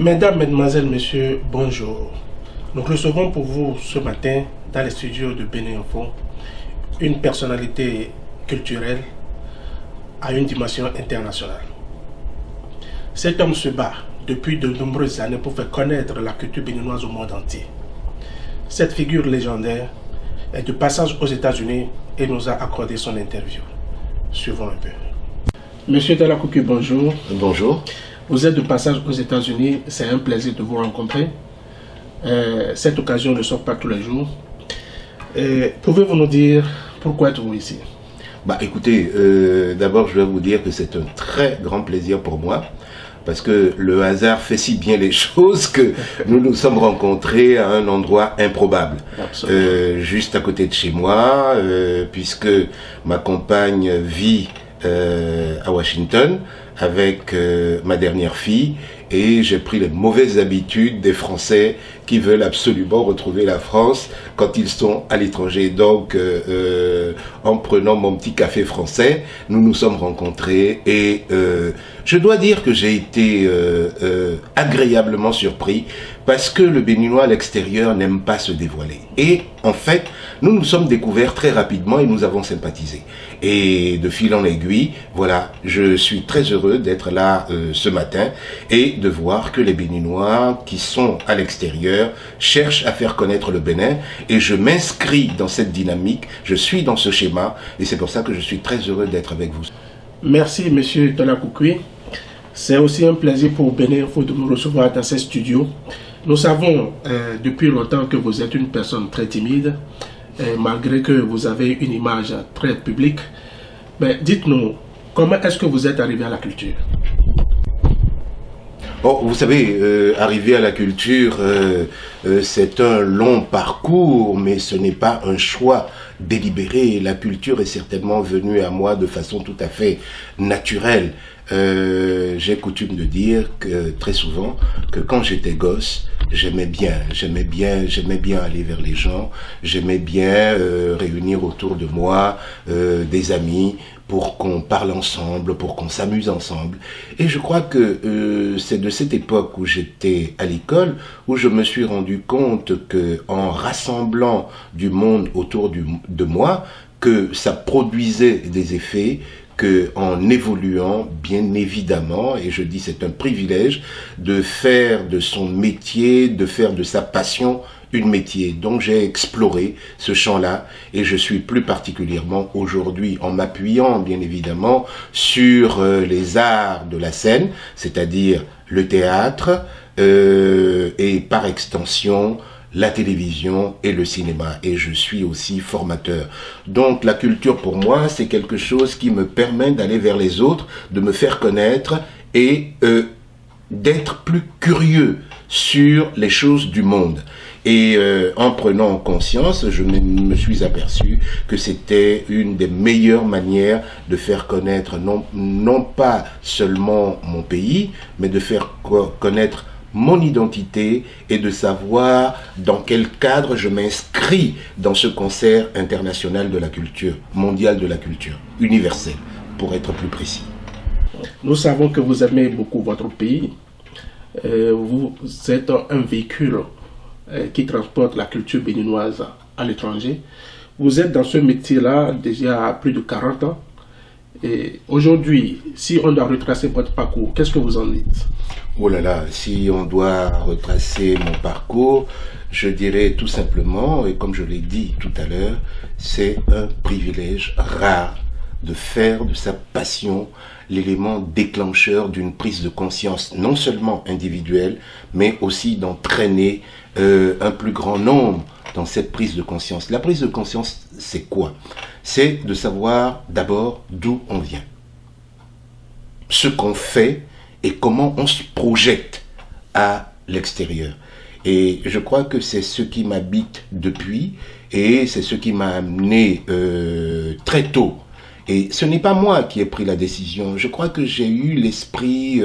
Mesdames, Mesdemoiselles, Messieurs, bonjour. Nous recevons pour vous ce matin, dans les studios de Bénin Info, une personnalité culturelle à une dimension internationale. Cet homme se bat depuis de nombreuses années pour faire connaître la culture béninoise au monde entier. Cette figure légendaire est de passage aux États-Unis et nous a accordé son interview. Suivons un peu. Monsieur Talla Koukou, bonjour. Bonjour. Vous êtes de passage aux États-Unis, c'est un plaisir de vous rencontrer. Cette occasion ne sort pas tous les jours. Pouvez-vous nous dire pourquoi êtes-vous ici? Écoutez, d'abord je vais vous dire que c'est un très grand plaisir pour moi, parce que le hasard fait si bien les choses que nous nous sommes rencontrés à un endroit improbable, juste à côté de chez moi, puisque ma compagne vit à Washington avec ma dernière fille, et j'ai pris les mauvaises habitudes des Français qui veulent absolument retrouver la France quand ils sont à l'étranger. Donc, en prenant mon petit café français, nous nous sommes rencontrés et je dois dire que j'ai été agréablement surpris parce que le Béninois à l'extérieur n'aime pas se dévoiler. Et en fait, nous nous sommes découverts très rapidement et nous avons sympathisé. Et de fil en aiguille, voilà, je suis très heureux d'être là ce matin et de voir que les Béninois qui sont à l'extérieur cherchent à faire connaître le Bénin, et je m'inscris dans cette dynamique, je suis dans ce schéma, et c'est pour ça que je suis très heureux d'être avec vous. Merci Monsieur Talla Koukou. C'est aussi un plaisir pour Bénin Info de nous recevoir dans ces studios. Nous savons depuis longtemps que vous êtes une personne très timide, malgré que vous avez une image très publique. Mais dites-nous, comment est-ce que vous êtes arrivé à la culture? Bon, vous savez, arriver à la culture, c'est un long parcours, mais ce n'est pas un choix délibéré. La culture est certainement venue à moi de façon tout à fait naturelle. J'ai coutume de dire que très souvent que quand j'étais gosse, j'aimais bien aller vers les gens, j'aimais bien réunir autour de moi des amis pour qu'on parle ensemble, pour qu'on s'amuse ensemble. Et je crois que c'est de cette époque où j'étais à l'école où je me suis rendu compte que en rassemblant du monde autour de moi, que ça produisait des effets, que en évoluant, bien évidemment, et je dis c'est un privilège, de faire de son métier, de faire de sa passion une métier. Donc j'ai exploré ce champ-là, et je suis plus particulièrement aujourd'hui, en m'appuyant bien évidemment sur les arts de la scène, c'est-à-dire le théâtre, et par extension la télévision et le cinéma, et je suis aussi formateur. Donc la culture pour moi, c'est quelque chose qui me permet d'aller vers les autres, de me faire connaître et d'être plus curieux sur les choses du monde. Et en prenant conscience, je me suis aperçu que c'était une des meilleures manières de faire connaître non pas seulement mon pays, mais de faire connaître mon identité et de savoir dans quel cadre je m'inscris dans ce concert international de la culture, mondial de la culture, universel, pour être plus précis. Nous savons que vous aimez beaucoup votre pays. Vous êtes un véhicule qui transporte la culture béninoise à l'étranger. Vous êtes dans ce métier-là déjà plus de 40 ans. Et aujourd'hui, si on doit retracer votre parcours, qu'est-ce que vous en dites? Oh là là, si on doit retracer mon parcours, je dirais tout simplement, et comme je l'ai dit tout à l'heure, c'est un privilège rare de faire de sa passion l'élément déclencheur d'une prise de conscience, non seulement individuelle, mais aussi d'entraîner un plus grand nombre dans cette prise de conscience. La prise de conscience, c'est quoi? C'est de savoir d'abord d'où on vient, ce qu'on fait et comment on se projette à l'extérieur. Et je crois que c'est ce qui m'habite depuis, et c'est ce qui m'a amené très tôt. Et ce n'est pas moi qui ai pris la décision. Je crois que j'ai eu l'esprit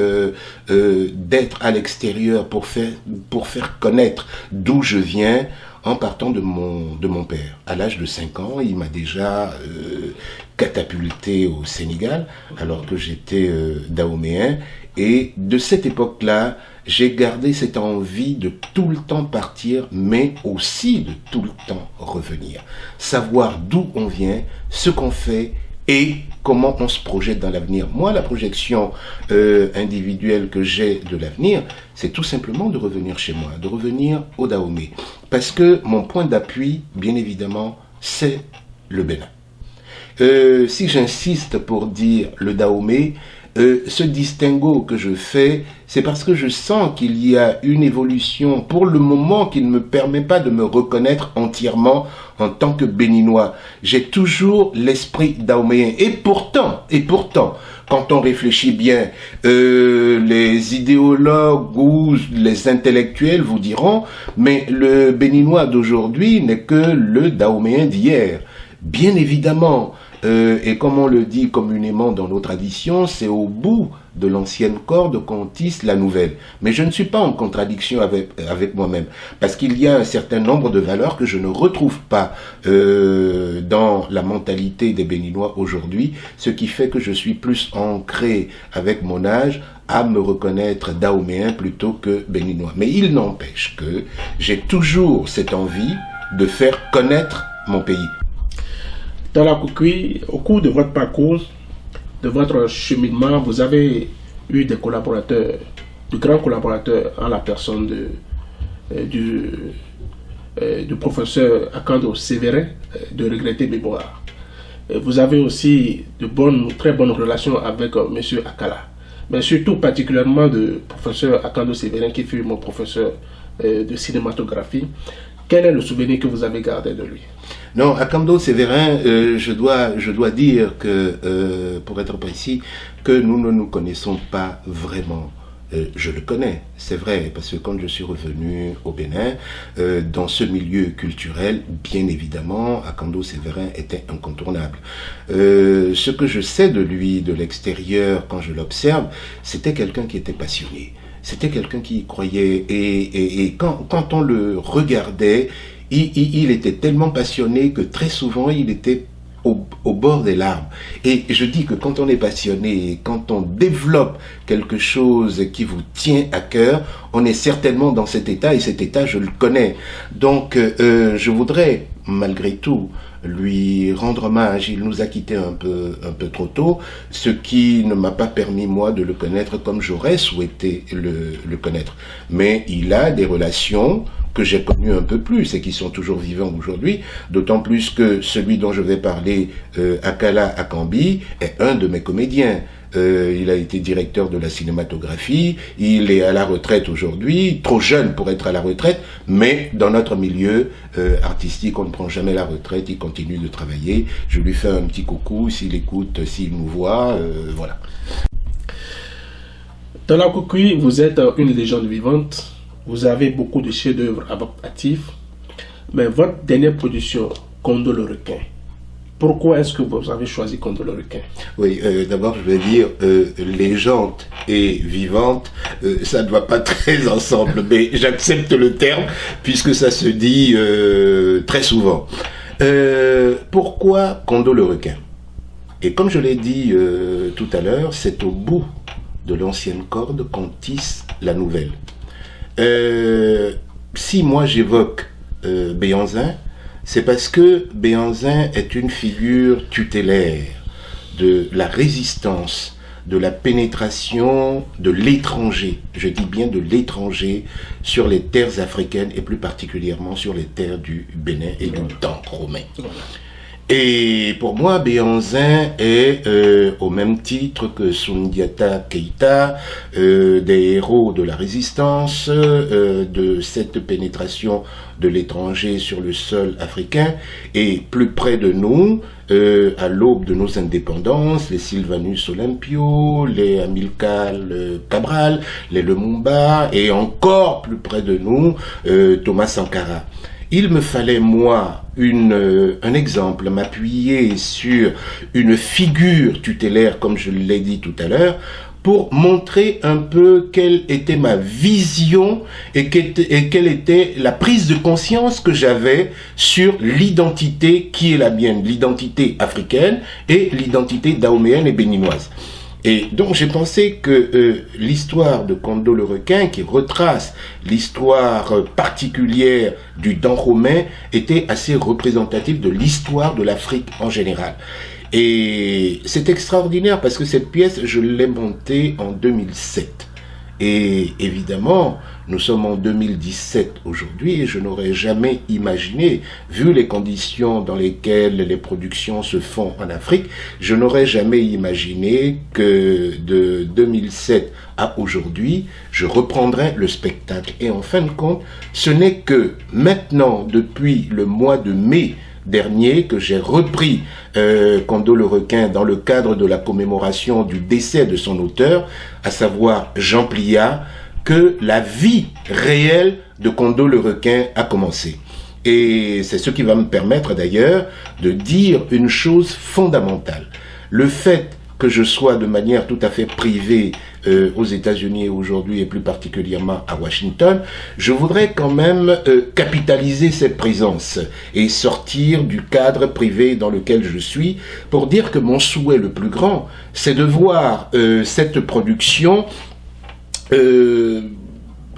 d'être à l'extérieur pour faire connaître d'où je viens, en partant de mon père. À l'âge de 5 ans, il m'a déjà catapulté au Sénégal, alors que j'étais dahoméen, Et de cette époque-là, j'ai gardé cette envie de tout le temps partir, mais aussi de tout le temps revenir. Savoir d'où on vient, ce qu'on fait et comment on se projette dans l'avenir. Moi, la projection individuelle que j'ai de l'avenir, c'est tout simplement de revenir chez moi, de revenir au Dahomey. Parce que mon point d'appui, bien évidemment, c'est le Bénin. Si j'insiste pour dire le Dahomey, ce distinguo que je fais, c'est parce que je sens qu'il y a une évolution pour le moment qui ne me permet pas de me reconnaître entièrement en tant que Béninois. J'ai toujours l'esprit dahoméen. Et pourtant, quand on réfléchit bien, les idéologues ou les intellectuels vous diront, mais le Béninois d'aujourd'hui n'est que le dahoméen d'hier. Bien évidemment, et comme on le dit communément dans nos traditions, c'est au bout de l'ancienne corde qu'on tisse la nouvelle. Mais je ne suis pas en contradiction avec moi-même, parce qu'il y a un certain nombre de valeurs que je ne retrouve pas dans la mentalité des Béninois aujourd'hui, ce qui fait que je suis plus ancré avec mon âge à me reconnaître dahoméen plutôt que béninois. Mais il n'empêche que j'ai toujours cette envie de faire connaître mon pays. Dans la Koukoui, au cours de votre parcours, de votre cheminement, vous avez eu des collaborateurs, de grands collaborateurs en la personne du professeur Akando Sévérin, de regretter mémoire. Vous avez aussi de très bonnes relations avec M. Akala, mais surtout particulièrement le professeur Akando Sévérin qui fut mon professeur de cinématographie. Quel est le souvenir que vous avez gardé de lui? Non, Akando Sévérin, je dois dire que, pour être précis, que nous ne nous connaissons pas vraiment. Je le connais, c'est vrai, parce que quand je suis revenu au Bénin, dans ce milieu culturel, bien évidemment, Akando Sévérin était incontournable. Ce que je sais de lui, de l'extérieur, quand je l'observe, c'était quelqu'un qui était passionné. C'était quelqu'un qui y croyait et quand on le regardait, il était tellement passionné que très souvent il était au bord des larmes. Et je dis que quand on est passionné, quand on développe quelque chose qui vous tient à cœur, on est certainement dans cet état et cet état je le connais. Donc je voudrais malgré tout lui rendre hommage. Il nous a quittés un peu trop tôt, ce qui ne m'a pas permis moi de le connaître comme j'aurais souhaité le connaître. Mais il a des relations que j'ai connues un peu plus et qui sont toujours vivants aujourd'hui, d'autant plus que celui dont je vais parler, Akala Akambi, est un de mes comédiens. Il a été directeur de la cinématographie, il est à la retraite aujourd'hui, trop jeune pour être à la retraite, mais dans notre milieu artistique, on ne prend jamais la retraite, il continue de travailler. Je lui fais un petit coucou, s'il écoute, s'il nous voit, voilà. Dans la Koukoui, vous êtes une légende vivante, vous avez beaucoup de chefs-d'œuvre à votre actif, mais votre dernière production, Kondo le requin, pourquoi est-ce que vous avez choisi Kondo le requin? Oui, d'abord je vais dire légende et vivante, ça ne va pas très ensemble, mais j'accepte le terme puisque ça se dit très souvent. Pourquoi Kondo le requin? Et comme je l'ai dit tout à l'heure, c'est au bout de l'ancienne corde qu'on tisse la nouvelle. Si moi j'évoque Béhanzin, c'est parce que Béhanzin est une figure tutélaire de la résistance, de la pénétration de l'étranger, je dis bien de l'étranger, sur les terres africaines et plus particulièrement sur les terres du Bénin et du Dahomey. Et pour moi, Béhanzin est, au même titre que Soundiata Keïta, des héros de la résistance, de cette pénétration de l'étranger sur le sol africain, et plus près de nous, à l'aube de nos indépendances, les Sylvanus Olympio, les Amilcar Cabral, les Lumumba, et encore plus près de nous, Thomas Sankara. Il me fallait, moi, un exemple, m'appuyer sur une figure tutélaire, comme je l'ai dit tout à l'heure, pour montrer un peu quelle était ma vision et quelle était la prise de conscience que j'avais sur l'identité qui est la mienne, l'identité africaine et l'identité dahoméenne et béninoise. Et donc j'ai pensé que l'histoire de Kondo le requin, qui retrace l'histoire particulière du Dahomey, était assez représentative de l'histoire de l'Afrique en général. Et c'est extraordinaire parce que cette pièce, je l'ai montée en 2007. Et évidemment, nous sommes en 2017 aujourd'hui et je n'aurais jamais imaginé, vu les conditions dans lesquelles les productions se font en Afrique, je n'aurais jamais imaginé que de 2007 à aujourd'hui, je reprendrais le spectacle. Et en fin de compte, ce n'est que maintenant, depuis le mois de mai dernier, que j'ai repris Kondo le requin dans le cadre de la commémoration du décès de son auteur, à savoir Jean Pliat, que la vie réelle de Kondo le requin a commencé. Et c'est ce qui va me permettre d'ailleurs de dire une chose fondamentale. Le fait que je sois de manière tout à fait privée aux États-Unis aujourd'hui et plus particulièrement à Washington, je voudrais quand même capitaliser cette présence et sortir du cadre privé dans lequel je suis pour dire que mon souhait le plus grand, c'est de voir cette production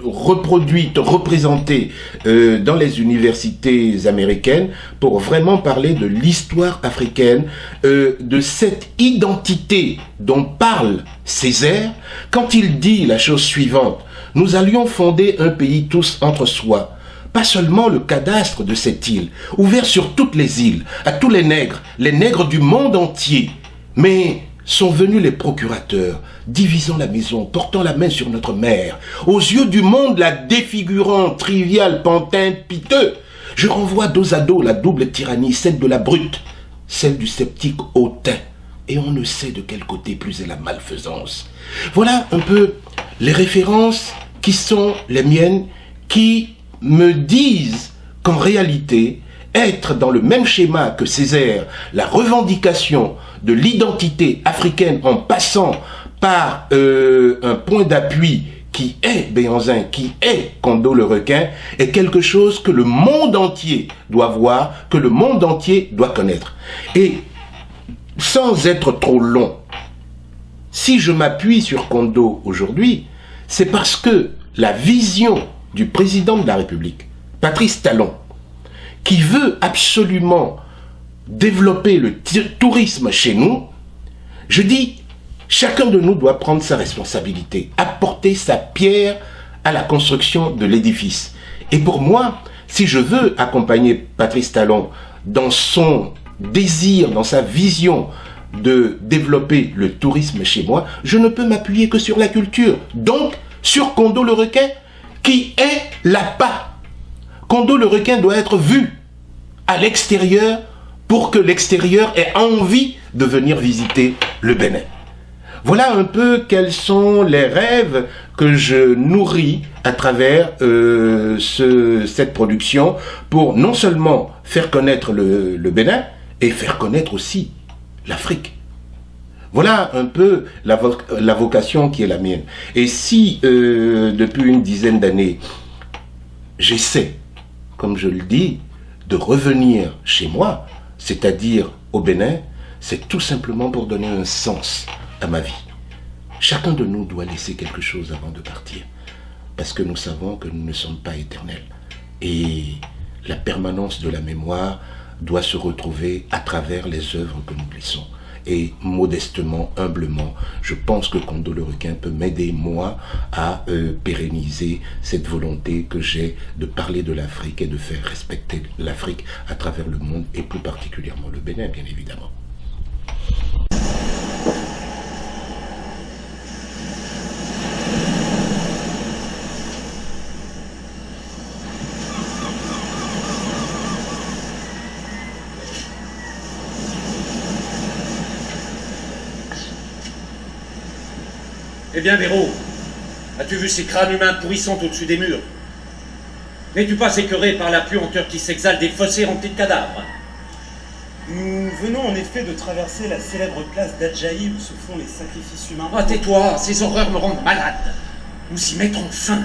reproduite, représentée dans les universités américaines pour vraiment parler de l'histoire africaine, de cette identité dont parle Césaire quand il dit la chose suivante: nous allions fonder un pays tous entre soi, pas seulement le cadastre de cette île, ouvert sur toutes les îles, à tous les nègres du monde entier, mais sont venus les procurateurs, divisant la maison, portant la main sur notre mère, aux yeux du monde la défigurant, trivial, pantin, piteux. Je renvoie dos à dos la double tyrannie, celle de la brute, celle du sceptique hautain, et on ne sait de quel côté plus est la malfaisance. Voilà un peu les références qui sont les miennes, qui me disent qu'en réalité, être dans le même schéma que Césaire, la revendication de l'identité africaine en passant par un point d'appui qui est Béhanzin, qui est Kondo le requin, est quelque chose que le monde entier doit voir, que le monde entier doit connaître. Et sans être trop long, si je m'appuie sur Kondo aujourd'hui, c'est parce que la vision du président de la République, Patrice Talon, qui veut absolument développer le tourisme chez nous, je dis, chacun de nous doit prendre sa responsabilité, apporter sa pierre à la construction de l'édifice. Et pour moi, si je veux accompagner Patrice Talon dans son désir, dans sa vision de développer le tourisme chez moi, je ne peux m'appuyer que sur la culture. Donc, sur Kondo le requin, qui est l'appât. Kondo le requin doit être vu à l'extérieur pour que l'extérieur ait envie de venir visiter le Bénin. Voilà un peu quels sont les rêves que je nourris à travers cette production pour non seulement faire connaître le Bénin et faire connaître aussi l'Afrique. Voilà un peu la vocation qui est la mienne. Et si depuis une dizaine d'années, j'essaie, comme je le dis, de revenir chez moi, c'est-à-dire au Bénin, c'est tout simplement pour donner un sens à ma vie. Chacun de nous doit laisser quelque chose avant de partir, parce que nous savons que nous ne sommes pas éternels. Et la permanence de la mémoire doit se retrouver à travers les œuvres que nous laissons. Et modestement, humblement, je pense que Kondo le requin peut m'aider, moi, à pérenniser cette volonté que j'ai de parler de l'Afrique et de faire respecter l'Afrique à travers le monde, et plus particulièrement le Bénin, bien évidemment. Eh bien, Véro, as-tu vu ces crânes humains pourrissant au-dessus des murs? N'es-tu pas écœuré par la puanteur qui s'exhale des fossés remplis de cadavres? Nous venons en effet de traverser la célèbre place d'Adjaï où se font les sacrifices humains. Ah, tais-toi, ces horreurs me rendent malade. Nous y mettrons fin.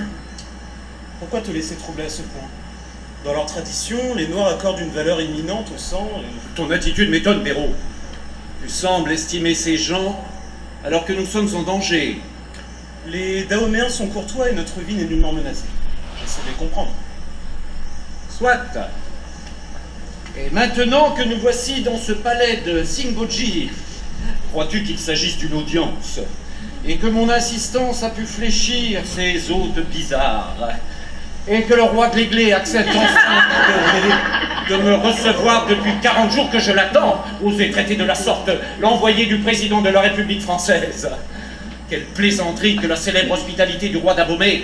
Pourquoi te laisser troubler à ce point? Dans leur tradition, les Noirs accordent une valeur imminente au sang et... Ton attitude m'étonne, Véro. Tu sembles estimer ces gens alors que nous sommes en danger. Les Dahoméens sont courtois et notre vie n'est nullement menacée. J'essaie de les comprendre. Soit. Et maintenant que nous voici dans ce palais de Singboji, crois-tu qu'il s'agisse d'une audience et que mon assistance a pu fléchir ces hôtes bizarres et que le roi Gléglé accepte enfin de me recevoir depuis 40 jours que je l'attends, oser traiter de la sorte l'envoyé du président de la République française. Quelle plaisanterie que la célèbre hospitalité du roi d'Abomey.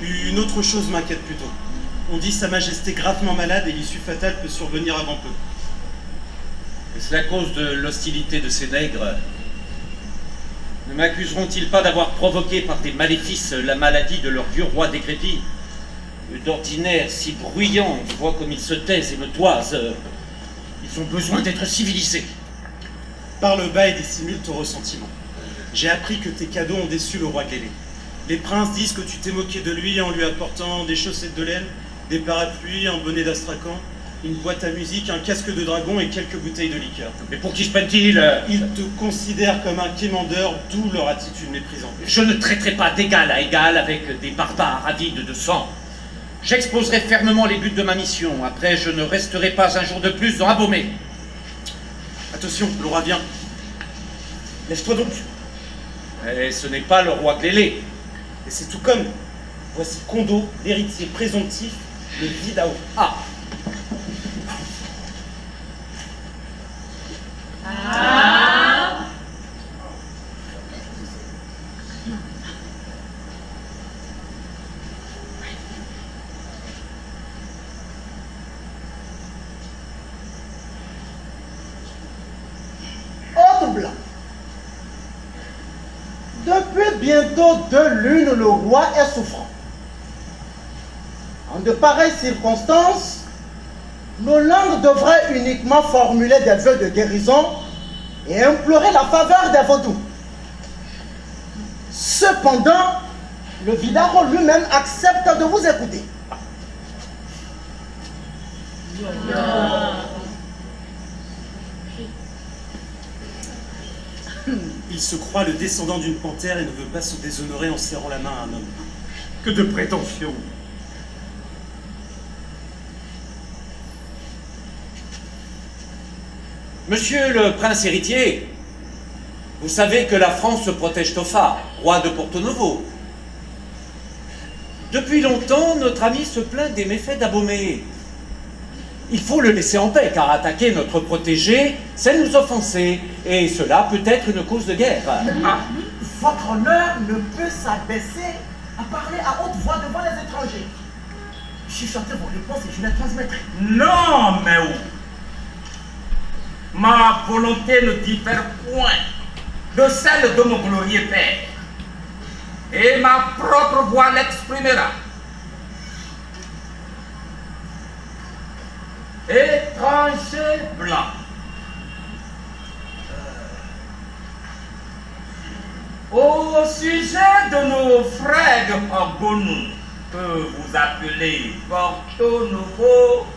Une autre chose m'inquiète plutôt. On dit Sa Majesté gravement malade et l'issue fatale peut survenir avant peu. Est-ce la cause de l'hostilité de ces nègres? Ne m'accuseront-ils pas d'avoir provoqué par des maléfices la maladie de leur vieux roi décrépit? D'ordinaire si bruyants, tu vois comme ils se taisent et me toisent. Ils ont besoin d'être civilisés. Parle bas et dissimule ton ressentiment. J'ai appris que tes cadeaux ont déçu le roi Glélé. Les princes disent que tu t'es moqué de lui en lui apportant des chaussettes de laine, des parapluies, un bonnet d'Astrakhan, une boîte à musique, un casque de dragon et quelques bouteilles de liqueur. Mais pour qui se prennent-ils? Ils te considèrent comme un quémandeur, d'où leur attitude méprisante. Je ne traiterai pas d'égal à égal avec des barbares avides de sang. J'exposerai fermement les buts de ma mission. Après, je ne resterai pas un jour de plus dans Abomey. Attention, le roi vient. Lève-toi donc. Et ce n'est pas le roi Glélé. Et c'est tout comme. Voici Kondo, l'héritier présomptif, le Vidao. Ah. Autre blanc. Depuis bientôt 2 lunes, le roi est souffrant. En de pareilles circonstances, nos langues devraient uniquement formuler des vœux de guérison et implorer la faveur des vaudous. Cependant, le Vidaro lui-même accepte de vous écouter. Il se croit le descendant d'une panthère et ne veut pas se déshonorer en serrant la main à un homme. Que de prétention. Monsieur le prince héritier, vous savez que la France protège Tofa, roi de Porto Novo. Depuis longtemps, notre ami se plaint des méfaits d'Abomey. Il faut le laisser en paix, car attaquer notre protégé, c'est nous offenser, et cela peut être une cause de guerre. Ah, votre honneur ne peut s'abaisser à parler à haute voix devant les étrangers. Chuchotez vos réponses et je les transmettrai. Non, mais où? Ma volonté ne diffère point de celle de mon glorieux père. Et ma propre voix l'exprimera. Étranger blanc. Au sujet de nos frères de Ogonou, que vous appelez Porto Novo,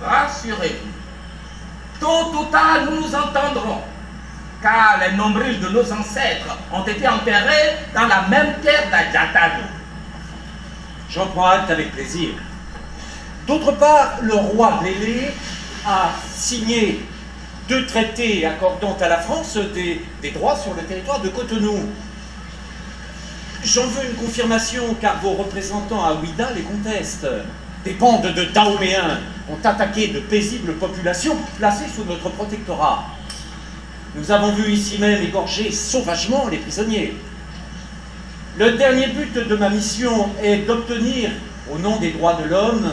rassurez-vous. Tôt ou tard, nous nous entendrons, car les nombrils de nos ancêtres ont été enterrés dans la même terre d'Adjatado. J'en prends acte avec plaisir. D'autre part, le roi Glélé a signé 2 traités accordant à la France des droits sur le territoire de Cotonou. J'en veux une confirmation, car vos représentants à Ouida les contestent. Des bandes de Dahoméens ont attaqué de paisibles populations placées sous notre protectorat. Nous avons vu ici même égorger sauvagement les prisonniers. Le dernier but de ma mission est d'obtenir, au nom des droits de l'homme,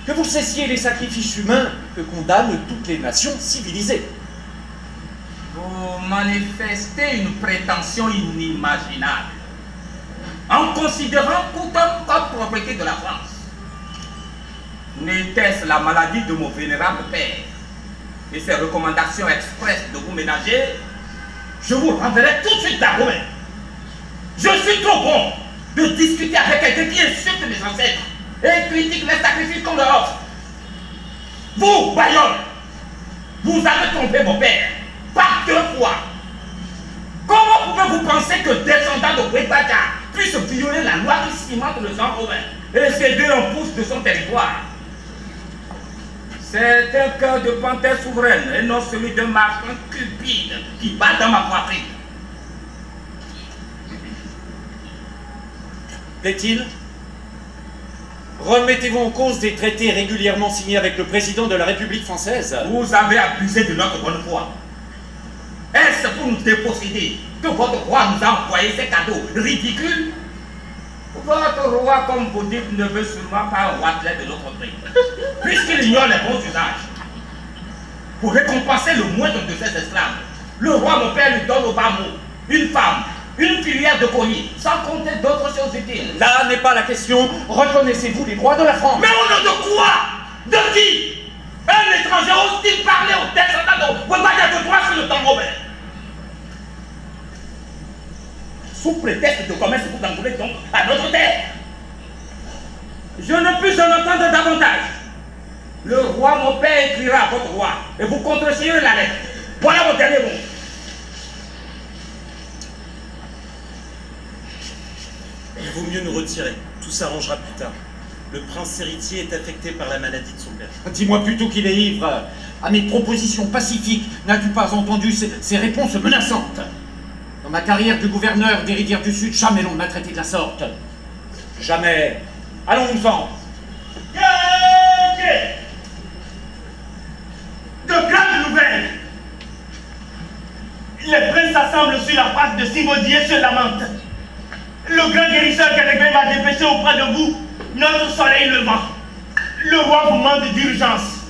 que vous cessiez les sacrifices humains que condamnent toutes les nations civilisées. Vous manifestez une prétention inimaginable, en considérant tout homme comme propriété de la France. N'était-ce la maladie de mon vénérable père et ses recommandations expresses de vous ménager? Je vous renverrai tout de suite à Romain. Je suis trop bon de discuter avec quelqu'un qui insulte mes ancêtres et critique les sacrifices qu'on leur offre. Vous, Bayonne, vous avez trompé mon père par 2 fois. peut vous penser que descendant de Bouébadia puisse violer la loi qui cimente le sang romain et céder en pouce de son territoire? C'est un cœur de panthère souveraine et non celui d'un marchand cupide qui bat dans ma poitrine. Plaît-il? Remettez-vous en cause des traités régulièrement signés avec le président de la République française? Vous avez abusé de notre bonne foi. Est-ce pour nous déposséder que votre roi nous a envoyé ces cadeaux ridicules? Votre roi, comme vous dites, ne veut sûrement pas un roi clair de notre pays, puisqu'il ignore les bons usages. Pour récompenser le moindre de ses esclaves, le roi, mon père, lui donne au bas mot une femme, une filière de courrier, sans compter d'autres choses utiles. Là n'est pas la question. Reconnaissez-vous les droits de la France? Mais au nom de quoi? De qui? Un étranger ose-t-il parler aux descendants de Bouébadia de droit sur le temps romain? Sous prétexte de commerce, vous en voulez donc à notre terre. Je ne puis en entendre davantage. Le roi, mon père, écrira à votre roi et vous contresignerez la lettre. Voilà mon dernier mot. Il vaut mieux nous retirer. Tout s'arrangera plus tard. Le prince héritier est affecté par la maladie de son père. Dis-moi plutôt qu'il est ivre. À mes propositions pacifiques, n'as-tu pas entendu ces réponses menaçantes? Dans ma carrière de gouverneur des rivières du Sud, jamais l'on ne m'a traité de la sorte. Jamais. Allons-nous-en. De grandes nouvelles. Les princes s'assemblent sur la place de Sigaudier et se lamentent. Le grand guérisseur Kérégbé va dépêcher auprès de vous notre soleil levant. Le roi vous demande d'urgence.